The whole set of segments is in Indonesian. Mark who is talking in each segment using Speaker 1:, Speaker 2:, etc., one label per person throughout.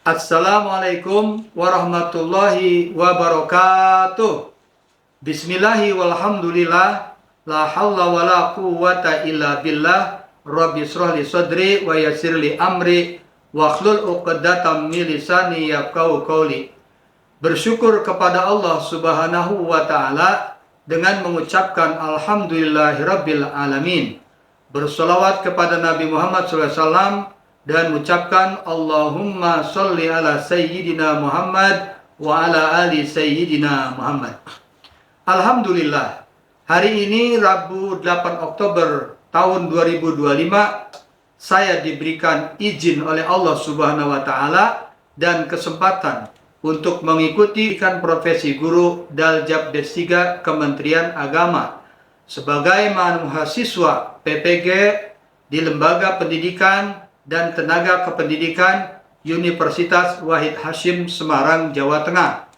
Speaker 1: Assalamualaikum warahmatullahi wabarakatuh. Bismillahi walhamdulillah. La hawla wa la quwwata illa billah. Rabbi shrah li sadri wa yassir li amri wahlul 'uqdatam min lisani yafqahu qawli. Bersyukur kepada Allah Subhanahu wa taala dengan mengucapkan alhamdulillahirabbil alamin. Bersolawat kepada Nabi Muhammad SAW dan mengucapkan Allahumma sholli ala Sayyidina Muhammad wa ala ali Sayyidina Muhammad. Alhamdulillah, hari ini Rabu 8 Oktober tahun 2025, saya diberikan izin oleh Allah Subhanahu wa taala dan kesempatan untuk mengikuti profesi guru Daljab D3 Kementerian Agama sebagai mahasiswa PPG di Lembaga Pendidikan dan Tenaga Kependidikan Universitas Wahid Hasyim Semarang, Jawa Tengah.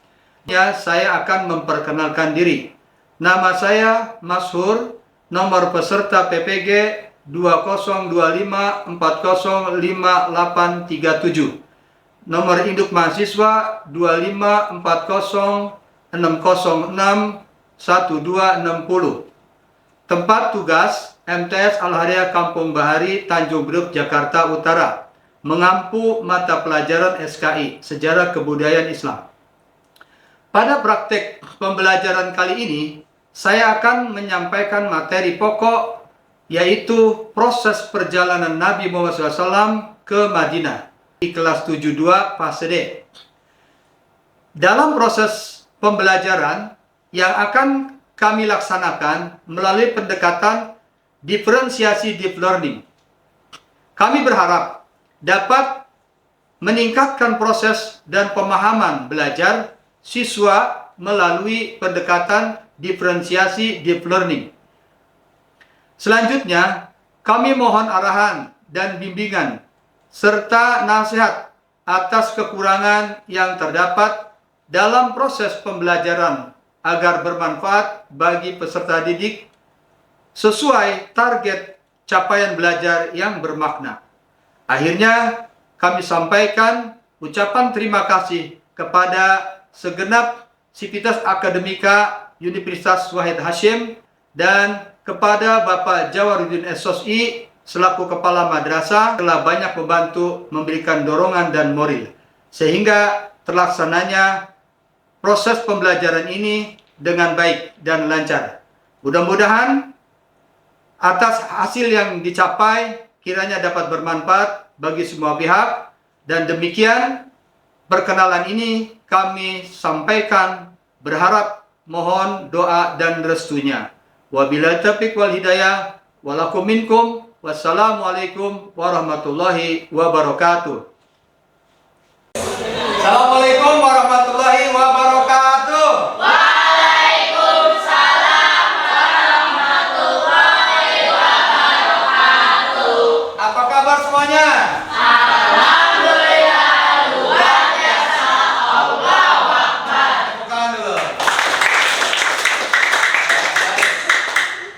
Speaker 1: Ya, saya akan memperkenalkan diri. Nama saya Mashur, nomor peserta PPG 2055405837. Nomor induk mahasiswa 25406061260. Tempat tugas MTS Al-Haria Kampung Bahari, Tanjung Priok, Jakarta Utara. Mengampu mata pelajaran SKI, Sejarah Kebudayaan Islam. Pada praktek pembelajaran kali ini, saya akan menyampaikan materi pokok, yaitu proses perjalanan Nabi Muhammad SAW ke Madinah di kelas 72 fase D. Dalam proses pembelajaran yang akan kami laksanakan melalui pendekatan diferensiasi deep learning, kami berharap dapat meningkatkan proses dan pemahaman belajar siswa melalui pendekatan diferensiasi deep learning. Selanjutnya, kami mohon arahan dan bimbingan serta nasihat atas kekurangan yang terdapat dalam proses pembelajaran agar bermanfaat bagi peserta didik sesuai target capaian belajar yang bermakna. Akhirnya, kami sampaikan ucapan terima kasih kepada segenap sivitas akademika Universitas Wahid Hasyim dan kepada Bapak Jawaruddin SOSI selaku Kepala Madrasah telah banyak membantu memberikan dorongan dan moral sehingga terlaksananya proses pembelajaran ini dengan baik dan lancar. Mudah-mudahan atas hasil yang dicapai kiranya dapat bermanfaat bagi semua pihak, dan demikian perkenalan ini kami sampaikan, berharap mohon doa dan restunya. Wabillahi taufiq wal hidayah, walakum minkum, wassalamualaikum warahmatullahi wabarakatuh. Assalamualaikum warahmatullahi wabarakatuh.
Speaker 2: Waalaikumsalam warahmatullahi wabarakatuh.
Speaker 1: Apa kabar semuanya?
Speaker 2: Alhamdulillah, luar biasa. Allahu Akbar.
Speaker 1: Tepukan dulu.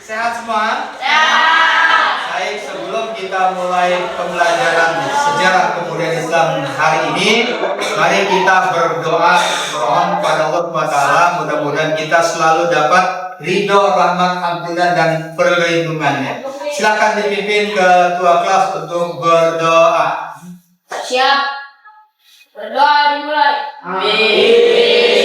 Speaker 1: Sehat semua?
Speaker 2: Sehat.
Speaker 1: Baik, sebelum kita mulai pembelajaran sejarah kebudayaan Islam hari ini, mari kita berdoa mohon kepada Allah SWT. Mudah-mudahan kita selalu dapat ridho, rahmat, ampunan, dan perlindungannya. Silakan dipimpin ketua kelas untuk berdoa.
Speaker 2: Siap. Berdoa dimulai. Amin.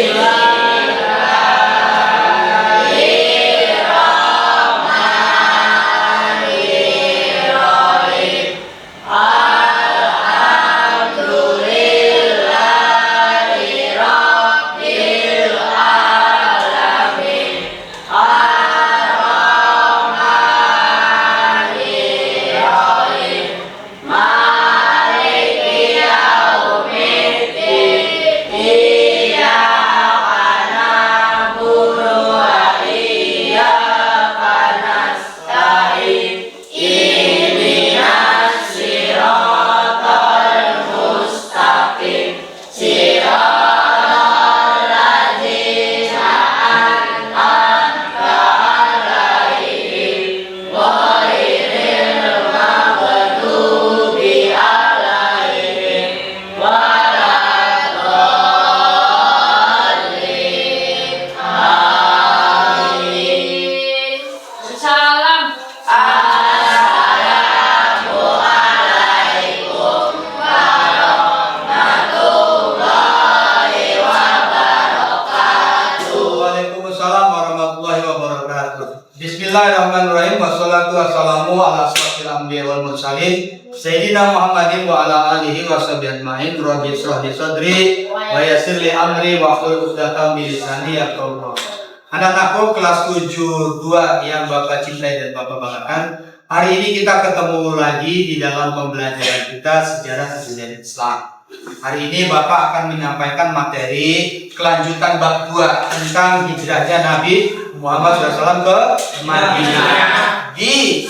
Speaker 1: Bismillahirrahmanirrahim. Wassalatu wassalamu ala asyrofil anbiya'i wal mursalin Sayyidina Muhammadin wa ala alihi wa sahbihi ajma'in. Rabbi shrah li sadri wa yassir li amri wa hlul 'uqdatam min lisani yafqahu qawli. Anak-anakku kelas 7-2 yang Bapak cintai dan Bapak banggakan, hari ini kita ketemu lagi di dalam pembelajaran kita sejarah kejadian Islam. Hari ini Bapak akan menyampaikan materi kelanjutan bab 2 tentang hijrahnya Nabi Muhammad SAW ke Madinah. Di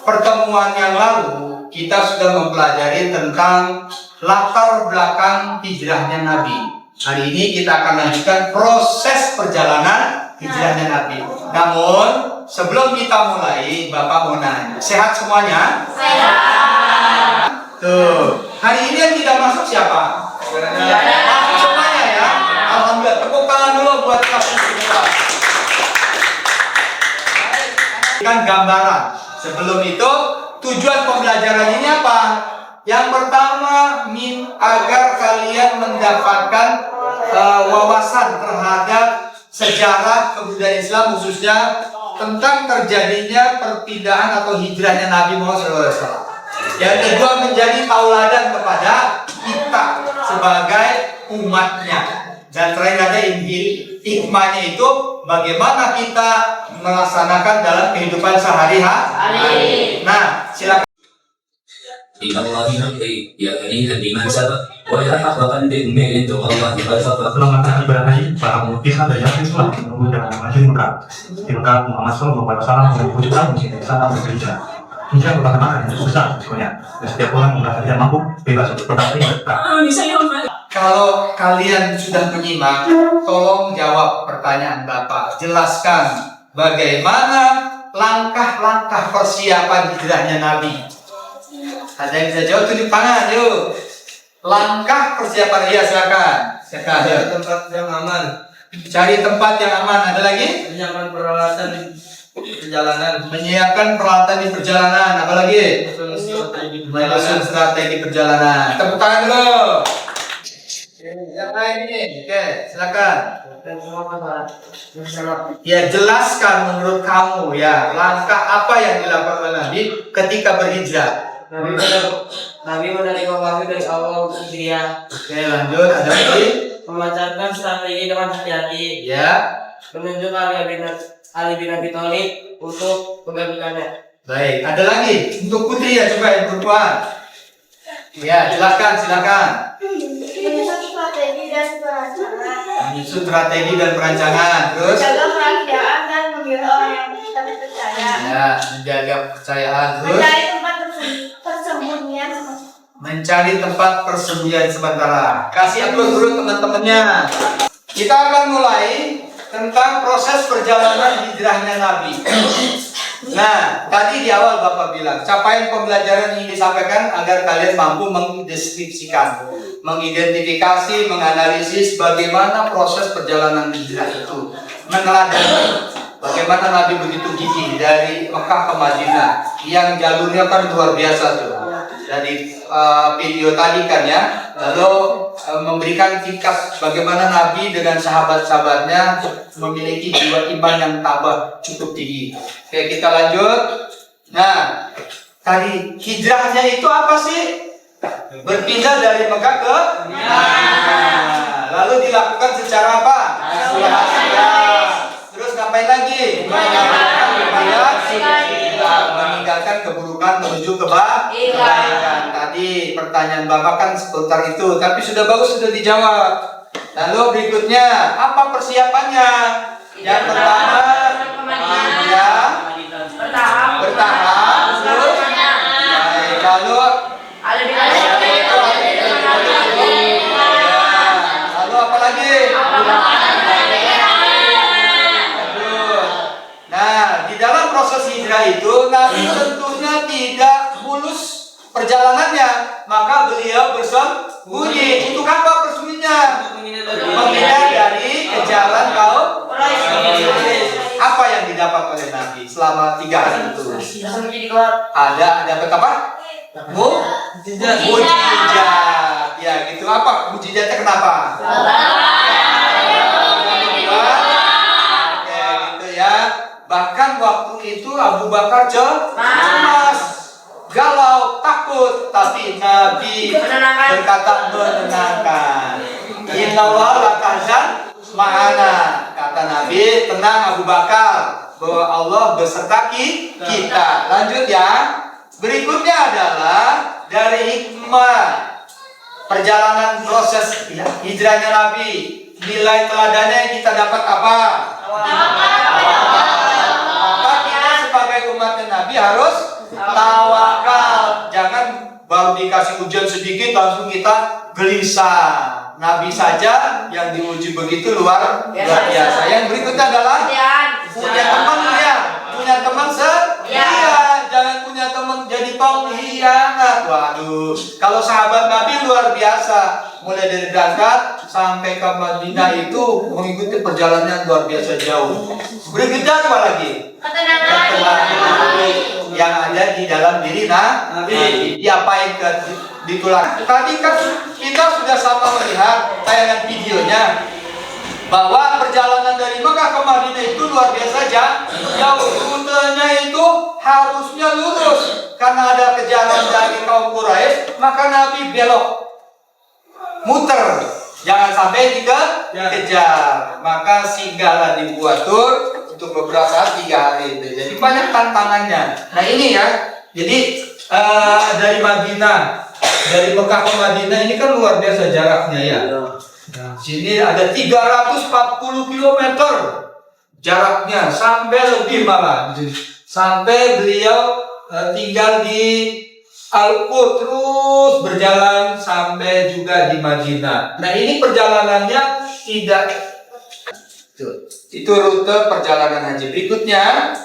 Speaker 1: pertemuan yang lalu kita sudah mempelajari tentang latar belakang hijrahnya Nabi. Hari ini kita akan lanjutkan proses perjalanan hijrahnya Nabi. Namun sebelum kita mulai, Bapak mau nanya, sehat semuanya?
Speaker 2: Sehat.
Speaker 1: Tuh, hari ini yang tidak masuk siapa? Masuk semuanya ya. Alhamdulillah. Tepuk tangan dulu buat kelas 7. Kan gambaran. Sebelum itu tujuan pembelajaran ini apa? Yang pertama, agar kalian mendapatkan wawasan terhadap sejarah kebudayaan Islam, khususnya tentang terjadinya perpindahan atau hijrahnya Nabi Muhammad SAW. Yang kedua, menjadi tauladan kepada kita sebagai umatnya. Dan terakhir ada hikmahnya itu bagaimana kita melaksanakan dalam kehidupan sehari-hari. Nah, silakan.
Speaker 3: Selamat ibadah haji para pimpinan dan yang Islam menunggu jalan maju Mekah. Di Mekah Muhammad SAW mewujudkan muslim sana berhijrah. Hijrah merupakan makna yang cukup besar sebetulnya. Dan setiap orang merasa tidak mampu bebas untuk berdamai Mekah.
Speaker 1: Kalau kalian sudah menyimak, tolong jawab pertanyaan Bapak. Jelaskan bagaimana langkah-langkah persiapan hijrahnya Nabi. Ada yang bisa jawab, tunjuk tangan, yuk. Langkah persiapan dia, silakan.
Speaker 4: Cari tempat yang aman.
Speaker 1: Cari tempat yang aman. Ada lagi?
Speaker 4: Menyiapkan peralatan di perjalanan.
Speaker 1: Menyiapkan peralatan di perjalanan. Apa lagi?
Speaker 4: Menyusun
Speaker 1: strategi perjalanan. Tepuk tangan dulu. Yang lain ini, oke, silakan. Ya, jelaskan menurut kamu ya langkah apa yang dilakukan oleh Nabi ketika berhijrah.
Speaker 4: Nabi menerima wahyu dari Allah untuk hijrah.
Speaker 1: Oke, lanjut. Ada lagi?
Speaker 4: Memancarkan strategi dengan hati-hati.
Speaker 1: Ya.
Speaker 4: Menunjuk Ali bin Abi Thalib untuk menggabungkannya.
Speaker 1: Baik. Ada lagi untuk putri ya, coba yang perempuan. Ya, jelaskan, silakan. Menyusun strategi dan perancangan. Terus
Speaker 2: Menjaga kerahasiaan dan memilih orang yang bisa dipercaya.
Speaker 1: ya, menjaga kepercayaan. Terus
Speaker 2: Mencari tempat persembunyian.
Speaker 1: mencari tempat persembunyian sementara. Kasih upload dulu teman-temannya. Kita akan mulai tentang proses perjalanan hijrahnya Nabi. Nah, tadi di awal Bapak bilang, capaian pembelajaran ini disampaikan agar kalian mampu mendeskripsikan, mengidentifikasi, menganalisis bagaimana proses perjalanan hijrah itu, meneladani bagaimana Nabi begitu gigih dari Mekah ke Madinah, yang jalurnya kan luar biasa tuh. Dari video tadi kan ya, lalu memberikan tingkat bagaimana Nabi dengan sahabat-sahabatnya memiliki jiwa iman yang tabah cukup tinggi. Oke, kita lanjut. Nah, tadi hijrahnya itu apa sih? Berpindah dari Mekah ke Madinah. Lalu dilakukan secara apa? Rahasia. Terus ngapain lagi? Meninggalkan keburukan menuju kebaikan. Tadi pertanyaan Bapak kan seputar itu, tapi sudah bagus, sudah dijawab. Lalu berikutnya, apa persiapannya? Yang pertama, ya, bertahap. Terus, baik. Lalu apa lagi? Nah, di dalam proses hijrah itu Nabi tentunya tidak mulus perjalanannya, maka beliau bersembunyi. Untuk apa bersembunyinya? Menghindar dari kejaran kaum Quraisy. Apa yang didapat oleh Nabi selama 3 hari itu? Ada dapat apa? Mujizat. Ya, gitu. Apa mujizatnya, kenapa? Oke, gitu ya. Bahkan waktu itu Abu Bakar cemas, galau, takut, tapi Nabi berkata menenangkan. Innallaha la tahzan ma'ana. Kata Nabi, tenang Abu Bakar, bahwa Allah beserta kita. Lanjut ya. Berikutnya adalah dari hikmah perjalanan proses hijrahnya Nabi. Nilai teladannya yang kita dapat apa? Maka kita sebagai umatnya Nabi harus tawakal. Jangan baru dikasih ujian sedikit langsung kita gelisah. Nabi saja yang diuji begitu luar biasa. Yang berikutnya adalah punya teman ya, punya teman setia. Jangan punya teman jadi pengkhianat. Waduh, kalau sahabat Nabi luar biasa. Mulai dari berangkat sampai ke Madinah itu mengikuti perjalanan luar biasa jauh. Berikutnya apa lagi? Ketenangan yang ada di dalam diri Nabi. Diapain ditular. Tadi kan kita sudah sama melihat tayangan videonya bahwa perjalanan dari Mekah ke Madinah itu luar biasa jauh. Rutenya itu harusnya lurus karena ada kejaran dari kaum Quraisy, maka Nabi belok, muter, jangan sampai dikejar. Maka singgahlah di Buatur untuk beberapa saat 3 hari itu. Jadi banyak tantangannya. Nah ini ya. Jadi dari Madinah, dari Mekah ke Madinah ini kan luar biasa jaraknya ya. Nah, sini ada 340 km jaraknya, sampai lebih malah. Sampai beliau tinggal di Al-Qur, terus berjalan sampai juga di Madinah. Nah ini perjalanannya tidak itu rute perjalanan haji. Berikutnya,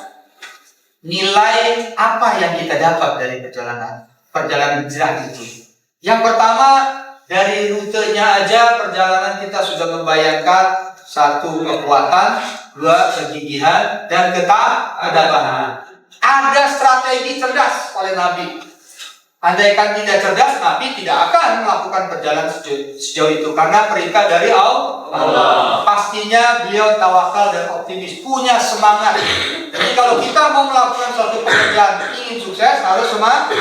Speaker 1: nilai apa yang kita dapat dari perjalanan hijrah itu? Yang pertama, dari rutenya aja perjalanan kita sudah membayangkan 1 kekuatan, 2 kegigihan, dan ketabahan. Ada strategi cerdas oleh Nabi. Andaikan tidak cerdas, Nabi tidak akan melakukan perjalanan sejauh itu karena perintah dari Allah. Pastinya beliau tawakal dan optimis, punya semangat. Jadi kalau kita mau melakukan suatu pekerjaan, ingin sukses, harus semangat.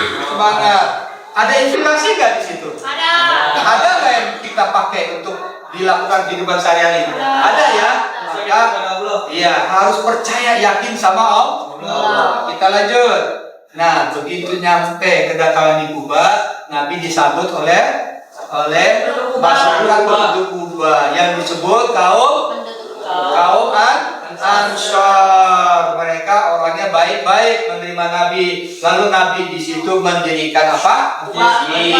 Speaker 1: Ada inspirasi nggak di situ? Ada nggak yang kita pakai untuk dilakukan kehidupan sehari-hari? Ada ya? Iya, harus percaya, yakin sama Allah. Kita lanjut. Nah, begitu nyampe kedatangan di Kuba, Nabi disambut oleh masyarakat penduduk Kuba yang disebut kaum Ansor. Mereka orangnya baik-baik menerima Nabi. Lalu Nabi di situ mendirikan apa? Masjid.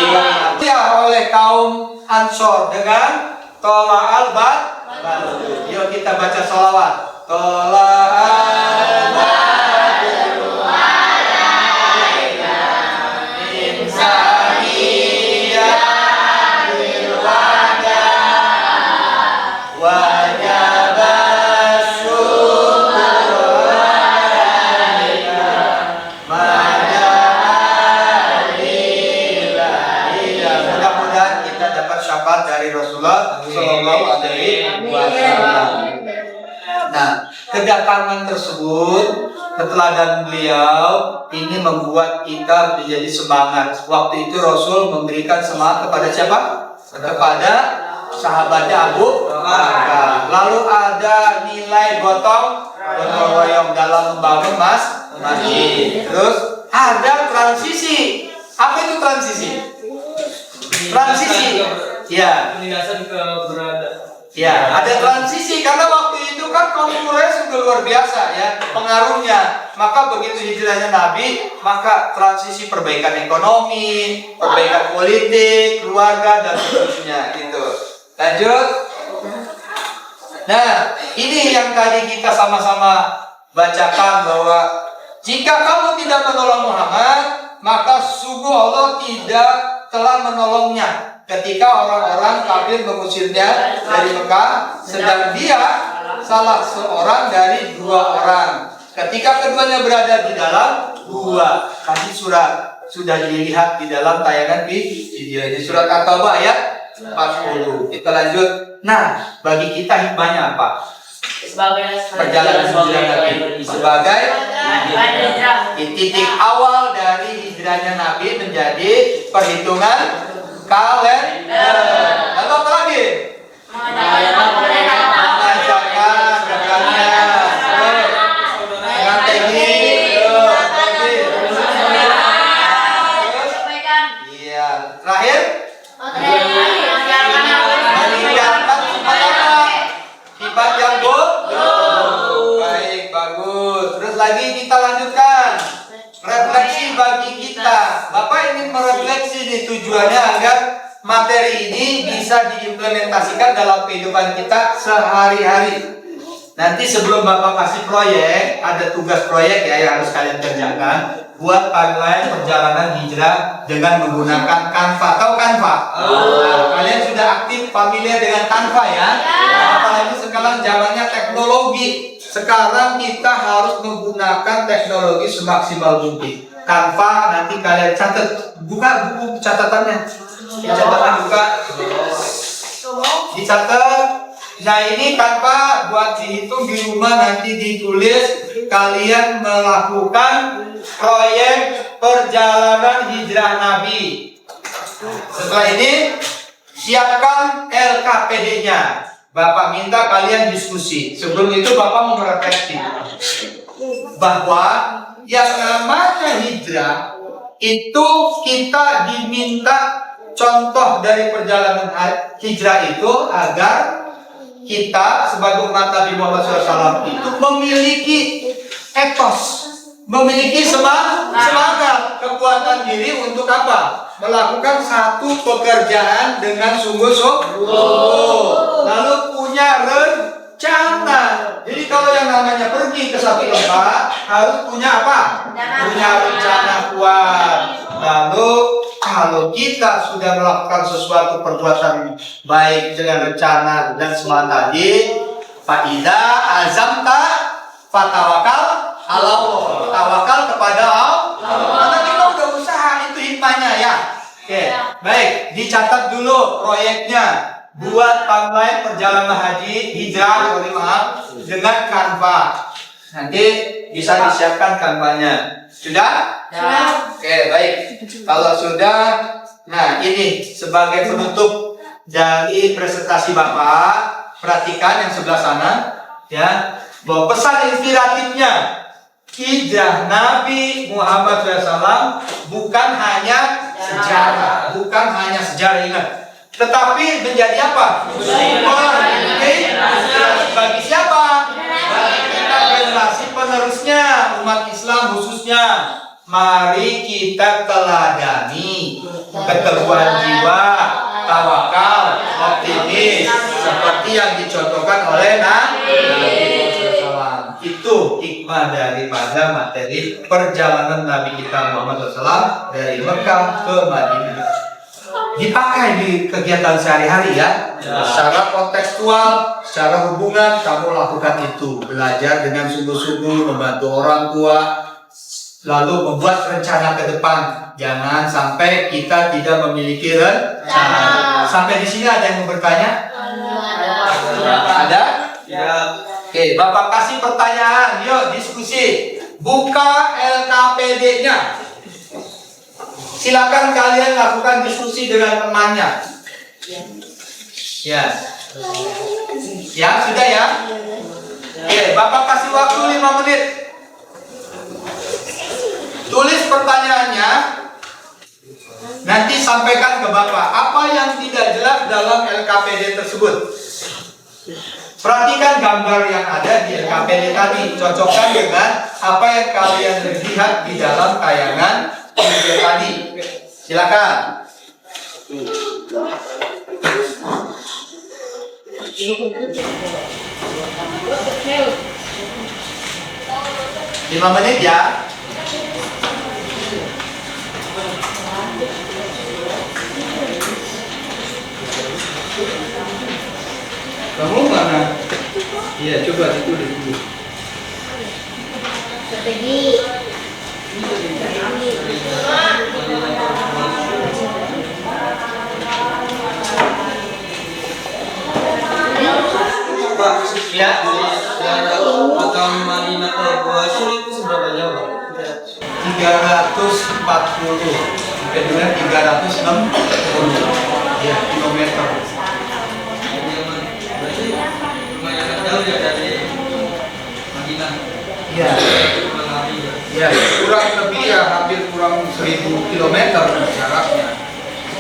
Speaker 1: Ya, oleh kaum Ansor dengan Tola'al Badr. Yuk kita baca sholawat. Tola'al Badr. Dari Rasulullah Shallallahu Alaihi Wasallam. Nah, kedatangan tersebut, keteladan beliau ini membuat kita menjadi semangat. Waktu itu Rasul memberikan semangat kepada siapa? Kepada sahabatnya Abu Bakar. Lalu ada nilai gotong royong dalam membangun masjid. Terus ada transisi. Apa itu transisi? Transisi. Ya,
Speaker 4: penindasan ke berada.
Speaker 1: Ya, ada transisi karena waktu itu kan kaum Quraisy sudah luar biasa ya pengaruhnya. Maka begitu hijrahnya Nabi, maka transisi perbaikan ekonomi, perbaikan politik, keluarga dan seterusnya gitu. Lanjut. Nah, ini yang tadi kita sama-sama bacakan bahwa jika kamu tidak menolong Muhammad, maka sungguh Allah tidak telah menolongnya. Ketika orang-orang kafir mengusirnya dari Mekah, sedang dia salah seorang dari 2 orang. Ketika keduanya berada di dalam gua, tadi sudah dilihat di dalam tayangan video ini, surat At-Taubah ayat 40. Kita lanjut. Nah, bagi kita hikmahnya apa? perjalanan hijrah Nabi sebagai titik awal dari hijrahnya Nabi menjadi perhitungan kalender. Lalu apa lagi? Mengajarkan rekannya strategi. Iya. Terakhir meninggalkan sifat yang buruk. Baik, bagus. Terus lagi kita lanjutkan. Refleksi bagi kita. Bapak ingin merefleksi nih, tujuannya agar materi ini bisa diimplementasikan dalam kehidupan kita sehari-hari. Nanti sebelum Bapak kasih proyek, ada tugas proyek ya yang harus kalian kerjakan. Buat timeline perjalanan hijrah dengan menggunakan Canva. Tahu Canva? Nah, kalian sudah aktif familiar dengan Canva ya? Apalagi sekarang zamannya teknologi. Sekarang kita harus menggunakan teknologi semaksimal mungkin. Canva nanti kalian catat, buka buku catatannya. Catatan buka, dicatat. Nah ini Canva buat dihitung di rumah, nanti ditulis kalian melakukan proyek perjalanan hijrah Nabi. Setelah ini siapkan LKPD-nya. Bapak minta kalian diskusi. Sebelum itu Bapak mau merefleksi bahwa yang namanya hijrah itu kita diminta contoh dari perjalanan hijrah itu agar kita sebagai umat Nabi Muhammad SAW itu memiliki etos, memiliki semangat, kekuatan diri untuk apa? Melakukan satu pekerjaan dengan sungguh-sungguh, lalu punya rencana. Jadi kalau yang namanya pergi ke satu tempat harus punya apa? Punya rencana kuat. Lalu kalau kita sudah melakukan sesuatu perbuatan baik dengan rencana dan semangat tadi, faida azamta fatawakal Allah, tawakal kepada Allah. Karena kita udah usaha, itu hikmahnya ya. Oke, baik, dicatat dulu proyeknya. Buat timeline perjalanan haji hijrah dengan Canva. Nanti bisa disiapkan Canva-nya. Sudah? Oke, baik. Kalau sudah, nah ini sebagai penutup dari presentasi Bapak, perhatikan yang sebelah sana ya, bahwa pesan inspiratifnya hijrah Nabi Muhammad SAW bukan hanya sejarah, ingat, tetapi menjadi apa? Sumber inspirasi bagi siapa? Bagi kita generasi penerusnya, umat Islam khususnya. Mari kita teladani keteguhan jiwa, tawakal, optimis seperti yang dicontohkan oleh Nabi SAW. Itu hikmah daripada materi perjalanan Nabi kita Muhammad SAW dari Mekah ke Madinah. Dipakai di kegiatan sehari-hari ya, secara kontekstual, secara hubungan kamu lakukan itu. Belajar dengan sungguh-sungguh, membantu orang tua, lalu membuat rencana ke depan. Jangan sampai kita tidak memiliki rencana. Sampai di sini ada yang mau bertanya? Ada? Ya. Oke, Bapak kasih pertanyaan. Yuk diskusi. Buka LKPD-nya. Silakan kalian lakukan diskusi dengan temannya. Ya. Ya, sudah ya? Oke, Bapak kasih waktu 5 menit. Tulis pertanyaannya. Nanti sampaikan ke Bapak. Apa yang tidak jelas dalam LKPD tersebut? Perhatikan gambar yang ada di LKPD tadi. Cocokkan dengan apa yang kalian lihat di dalam tayangan video tadi. Silakan. 5 menit ya. Kamu mana? Iya, coba ditulis dulu.
Speaker 2: Strategi.
Speaker 1: Ya.
Speaker 4: Gua Sur itu seberapa jauh?
Speaker 1: 340 sampai dengan 360 ya, kilometer.
Speaker 4: Berarti lumayan jauh ya dari Madinah.
Speaker 1: Iya. Ya, kurang lebih ya hampir kurang 1000 kilometer jaraknya.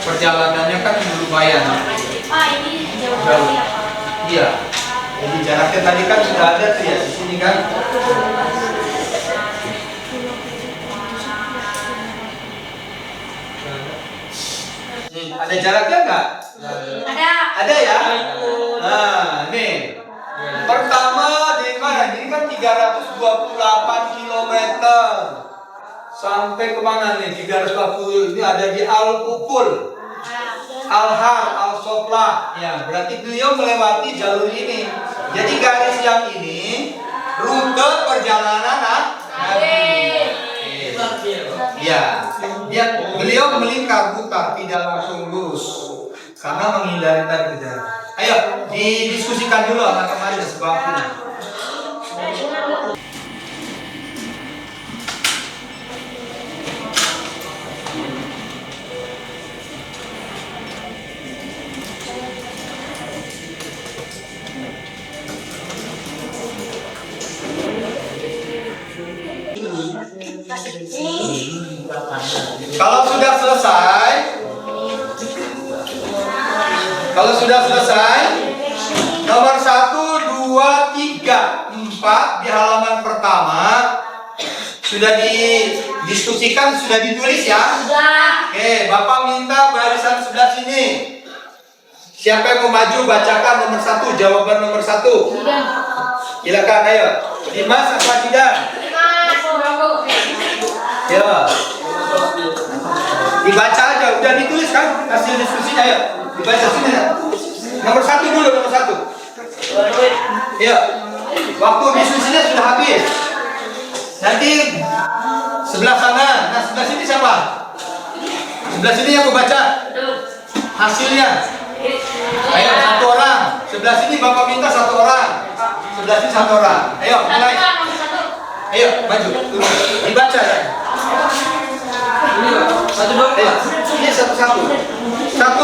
Speaker 1: Perjalanannya kan lumayan
Speaker 2: Ini jauh
Speaker 1: jauh.
Speaker 2: ya, Pak.
Speaker 1: Iya. Jadi jaraknya tadi kan sudah ada tuh ya di sini kan. Ada jaraknya nggak?
Speaker 2: Ada.
Speaker 1: Ada ya? Nah, nih. Pertama di mana? Ini kan 328 kilometer. Sampai kemana nih? 340 ini ada di Al-Ukul, Al-Har, Al-Sofla. Ya, berarti beliau melewati jalur ini. Jadi garis yang ini rute perjalanan Nabi. Ya, beliau melingkar putar, tidak langsung lurus karena menghindari tadi kejar. Ayo, didiskusikan dulu sama teman sebabnya. Kalau sudah selesai, nomor 1, 2, 3, 4 di halaman pertama sudah didiskusikan, sudah ditulis ya.
Speaker 2: Sudah.
Speaker 1: Oke, Bapak minta barisan sebelah sini. Siapa yang mau maju bacakan nomor 1, jawaban nomor 1. Silakan, ayo. Dimas apa tidak? Ya. Dibaca aja, udah ditulis kan hasil diskusinya ya. Dibaca sini ya. Nomor 1 dulu, nomor 1. Ya. Waktu diskusinya sudah habis. Nanti sebelah sana, nah sebelah sini siapa? Sebelah sini yang mau baca hasilnya. Ayo, 1 orang. Sebelah sini Bapak minta 1 orang. Sebelah sini 1 orang. Ayo, mulai. Ayo, maju. Dibaca ya. Ayo, ini satu-satu. Satu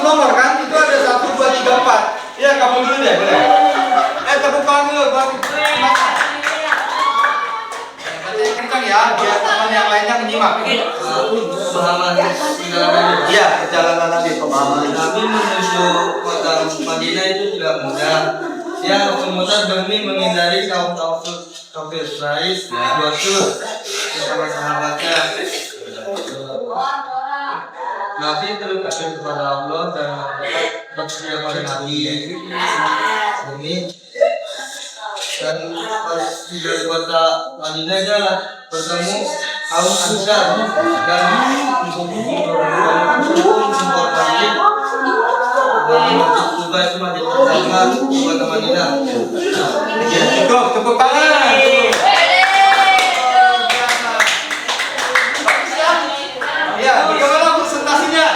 Speaker 1: nomor kan? Itu ada 1, 2, 3, 4. Ya, kamu dulu deh, boleh. Tepuk tangan dulu, Bang. Kencang ya, biar teman yang lainnya menyimak.
Speaker 4: Pemahaman perjalanan.
Speaker 1: Iya, perjalanan Nabi, pemahaman.
Speaker 4: Nabi menuju kota Madinah itu tidak mudah. Dia memutar demi menghindari kaum kafir Quraisy, Rasul bersama sahabatnya. Nabi terus kepada Allah dan bersedia pada Nabi ini. Dan pas di kota Madinah jalan bertemu kaum Ansar dan Kuba itu masjid pertama di kota Madinah.
Speaker 1: Cukup, tepuk tangan. Ya, bagaimana presentasinya?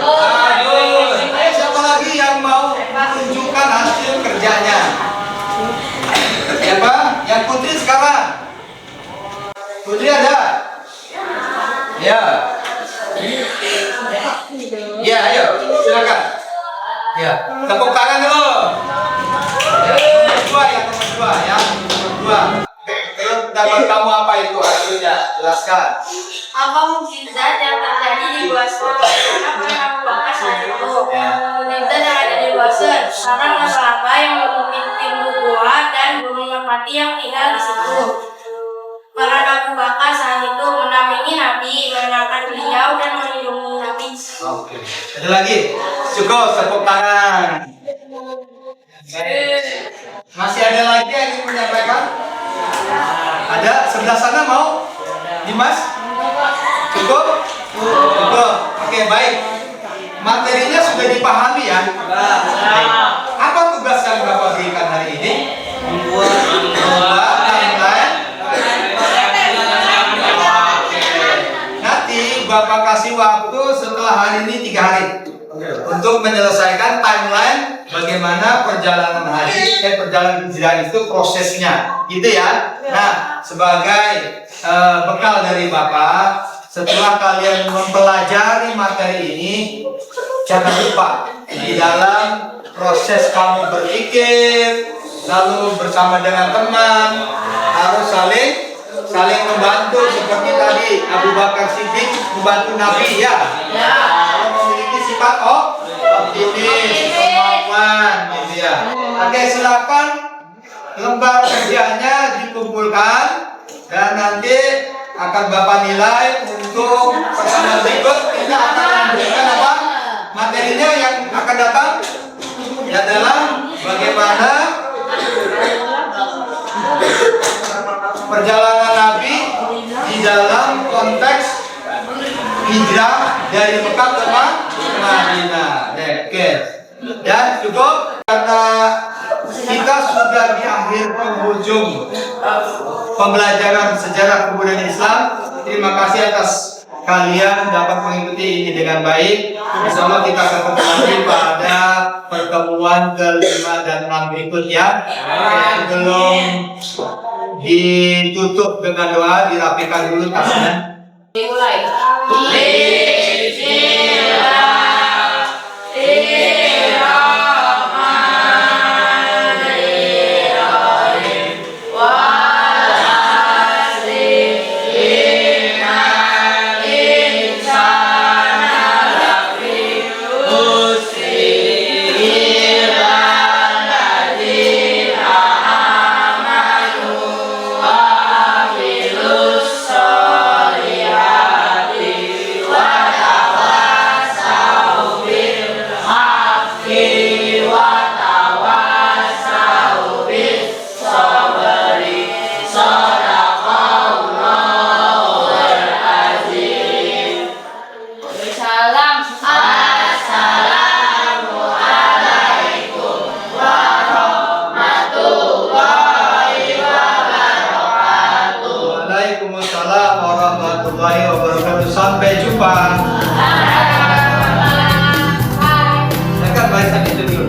Speaker 1: Aduh, siapa lagi yang mau menunjukkan hasil kerjanya? Siapa? Yang Putri sekarang. Putri ada? Ya. Ya, ayo, silakan. Ya, tepuk tangan dulu. Nomor 2 ya, nomor 2 ya, nomor 2. Terus dapat kamu apa itu hasilnya? Jelaskan.
Speaker 2: Apa mukjizat yang terjadi di Basra? Apa yang Abu Bakar saat itu? Mukjizat yang ada di Basra karena masalah yang memimpin nubuat dan burung merpati yang tinggal di situ. Peran Abu Bakar saat itu menampingi Nabi, mengenalkan beliau dan melindungi Nabi.
Speaker 1: Oke. Ada lagi? Cukup, tepuk tangan. Masih ada lagi yang ingin menyampaikan? Ada? Sebelah sana mau? Dimas? Cukup? Cukup. Oke, baik. Materinya sudah dipahami ya? Apa tugas yang Bapak berikan hari ini? Membuat timeline. Nanti Bapak kasih waktu setelah hari ini 3 hari untuk menyelesaikan timeline bagaimana perjalanan haji, perjalanan hijrah itu prosesnya, gitu ya. Nah, sebagai bekal dari Bapak, setelah kalian mempelajari materi ini, jangan lupa di dalam proses kamu berpikir, lalu bersama dengan teman, harus saling membantu seperti tadi Abu Bakar Siddiq membantu Nabi ya. Kalau memiliki sifat optimis, kemauan, gitu ya. Oke, silakan lembar kerjanya dikumpulkan dan nanti akan Bapak nilai untuk pertemuan berikut. Kita akan memberikan apa materinya yang akan datang adalah bagaimana perjalanan Nabi di dalam konteks hijrah dari Mekah ke Madinah. Oke. Dan cukup karena kita sudah di akhir penghujung pembelajaran sejarah kebudayaan Islam. Terima kasih atas kalian dapat mengikuti ini dengan baik. Insyaallah kita akan ketemu lagi pada pertemuan ke-5 dan 6 berikutnya. Belum ditutup dengan doa, dirapikan dulu tasnya.
Speaker 2: Dimulai.
Speaker 1: Waalaikumsalam warahmatullahi wabarakatuh. Sampai jumpa. Dekat barisan itu dulu.